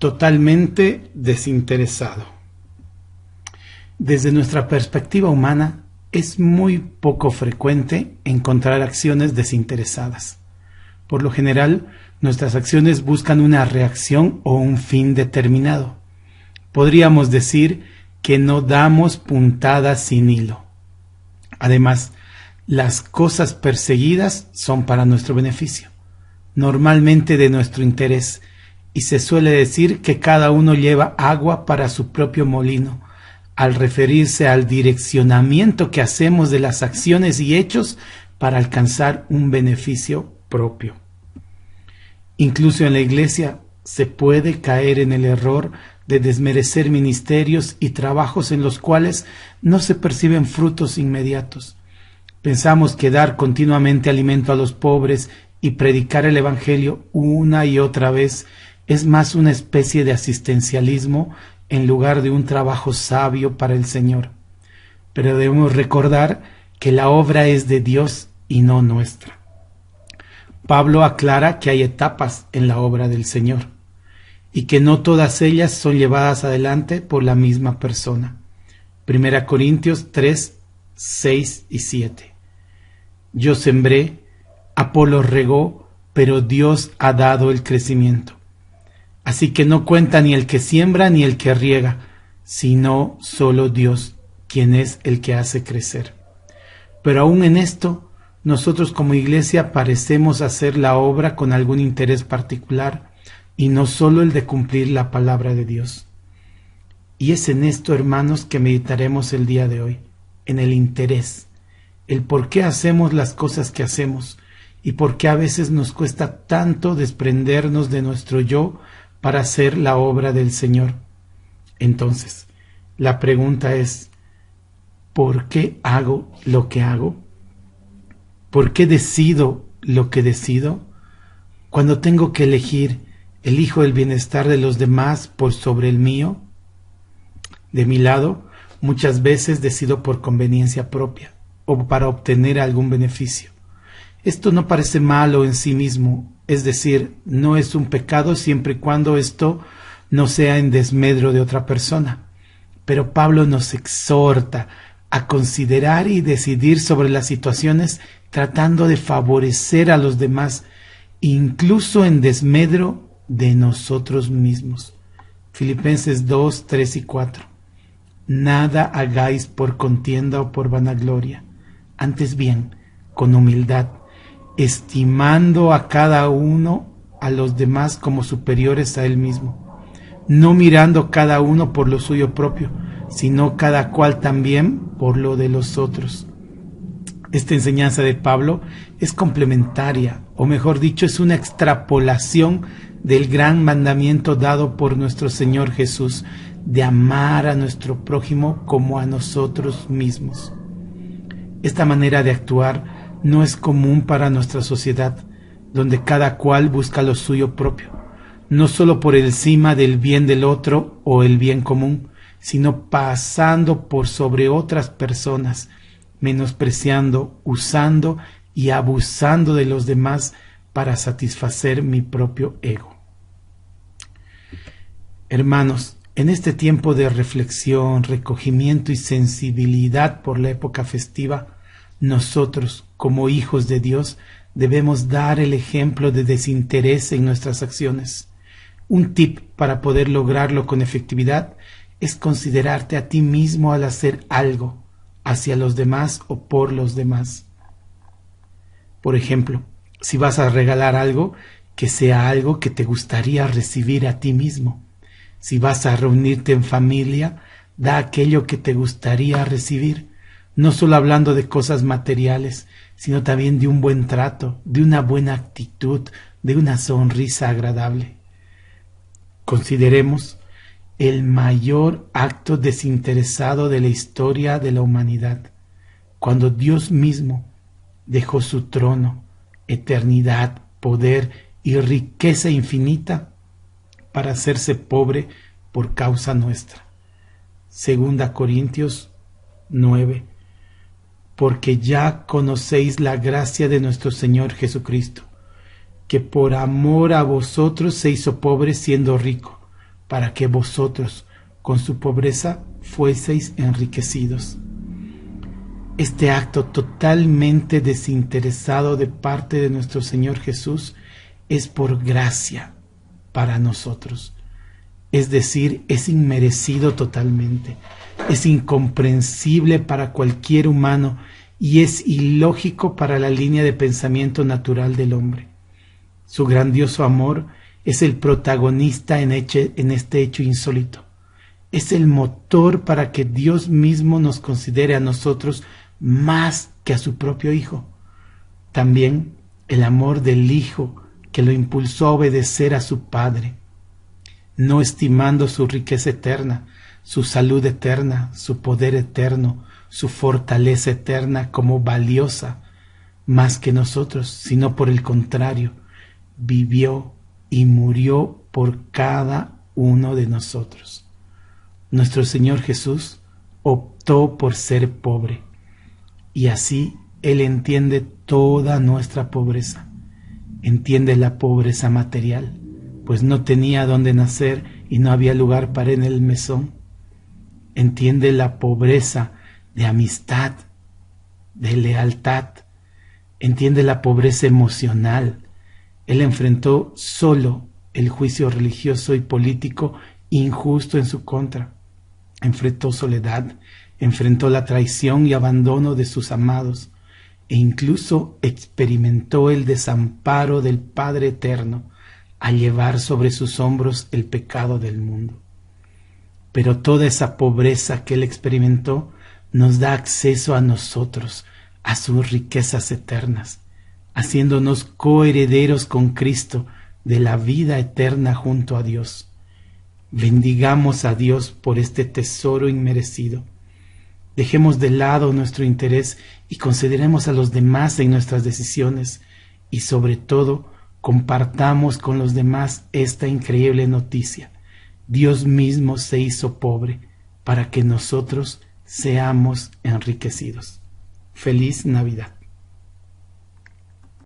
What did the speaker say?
totalmente desinteresado. Desde nuestra perspectiva humana, es muy poco frecuente encontrar acciones desinteresadas. Por lo general, nuestras acciones buscan una reacción o un fin determinado. Podríamos decir que no damos puntadas sin hilo. Además, las cosas perseguidas son para nuestro beneficio, normalmente de nuestro interés, y se suele decir que cada uno lleva agua para su propio molino, al referirse al direccionamiento que hacemos de las acciones y hechos para alcanzar un beneficio propio. Incluso en la iglesia se puede caer en el error de desmerecer ministerios y trabajos en los cuales no se perciben frutos inmediatos. Pensamos que dar continuamente alimento a los pobres y predicar el Evangelio una y otra vez es más una especie de asistencialismo en lugar de un trabajo sabio para el Señor. Pero debemos recordar que la obra es de Dios y no nuestra. Pablo aclara que hay etapas en la obra del Señor y que no todas ellas son llevadas adelante por la misma persona. 1 Corintios 3, 6 y 7. Yo sembré, Apolo regó, pero Dios ha dado el crecimiento. Así que no cuenta ni el que siembra ni el que riega, sino solo Dios, quien es el que hace crecer. Pero aún en esto, nosotros como iglesia parecemos hacer la obra con algún interés particular y no solo el de cumplir la palabra de Dios. Y es en esto, hermanos, que meditaremos el día de hoy, en el interés, el por qué hacemos las cosas que hacemos y por qué a veces nos cuesta tanto desprendernos de nuestro yo para hacer la obra del Señor. Entonces, la pregunta es, ¿por qué hago lo que hago? ¿Por qué decido lo que decido? Cuando tengo que elegir, ¿elijo el bienestar de los demás por sobre el mío? De mi lado, muchas veces decido por conveniencia propia o para obtener algún beneficio. Esto no parece malo en sí mismo, es decir, no es un pecado siempre y cuando esto no sea en desmedro de otra persona. Pero Pablo nos exhorta a considerar y decidir sobre las situaciones tratando de favorecer a los demás, incluso en desmedro de nosotros mismos. Filipenses 2, 3 y 4. Nada hagáis por contienda o por vanagloria, antes bien, con humildad, estimando a cada uno a los demás como superiores a él mismo, no mirando cada uno por lo suyo propio, sino cada cual también por lo de los otros. Esta enseñanza de Pablo es complementaria, o mejor dicho, es una extrapolación del gran mandamiento dado por nuestro Señor Jesús, de amar a nuestro prójimo como a nosotros mismos. Esta manera de actuar no es común para nuestra sociedad, donde cada cual busca lo suyo propio, no solo por encima del bien del otro o el bien común, sino pasando por sobre otras personas, menospreciando, usando y abusando de los demás para satisfacer mi propio ego. Hermanos, en este tiempo de reflexión, recogimiento y sensibilidad por la época festiva, nosotros, como hijos de Dios, debemos dar el ejemplo de desinterés en nuestras acciones. Un tip para poder lograrlo con efectividad es considerarte a ti mismo al hacer algo hacia los demás o por los demás. Por ejemplo, si vas a regalar algo, que sea algo que te gustaría recibir a ti mismo. Si vas a reunirte en familia, da aquello que te gustaría recibir. No solo hablando de cosas materiales, sino también de un buen trato, de una buena actitud, de una sonrisa agradable. Consideremos el mayor acto desinteresado de la historia de la humanidad, cuando Dios mismo dejó su trono, eternidad, poder y riqueza infinita para hacerse pobre por causa nuestra. 2 Corintios 9. Porque ya conocéis la gracia de nuestro Señor Jesucristo, que por amor a vosotros se hizo pobre siendo rico, para que vosotros con su pobreza fueseis enriquecidos. Este acto totalmente desinteresado de parte de nuestro Señor Jesús es por gracia para nosotros. Es decir, es inmerecido totalmente, es incomprensible para cualquier humano y es ilógico para la línea de pensamiento natural del hombre. Su grandioso amor es el protagonista en este hecho insólito. Es el motor para que Dios mismo nos considere a nosotros más que a su propio Hijo. También el amor del Hijo que lo impulsó a obedecer a su Padre, no estimando su riqueza eterna, su salud eterna, su poder eterno, su fortaleza eterna como valiosa más que nosotros, sino por el contrario, vivió y murió por cada uno de nosotros. Nuestro Señor Jesús optó por ser pobre, y así Él entiende toda nuestra pobreza. Entiende la pobreza material, pues no tenía dónde nacer y no había lugar para él en el mesón. Entiende la pobreza de amistad, de lealtad. Entiende la pobreza emocional. Él enfrentó solo el juicio religioso y político injusto en su contra. Enfrentó soledad, enfrentó la traición y abandono de sus amados, e incluso experimentó el desamparo del Padre Eterno al llevar sobre sus hombros el pecado del mundo. Pero toda esa pobreza que él experimentó nos da acceso a nosotros, a sus riquezas eternas, haciéndonos coherederos con Cristo de la vida eterna junto a Dios. Bendigamos a Dios por este tesoro inmerecido. Dejemos de lado nuestro interés y consideremos a los demás en nuestras decisiones y sobre todo compartamos con los demás esta increíble noticia. Dios mismo se hizo pobre para que nosotros seamos enriquecidos. Feliz Navidad.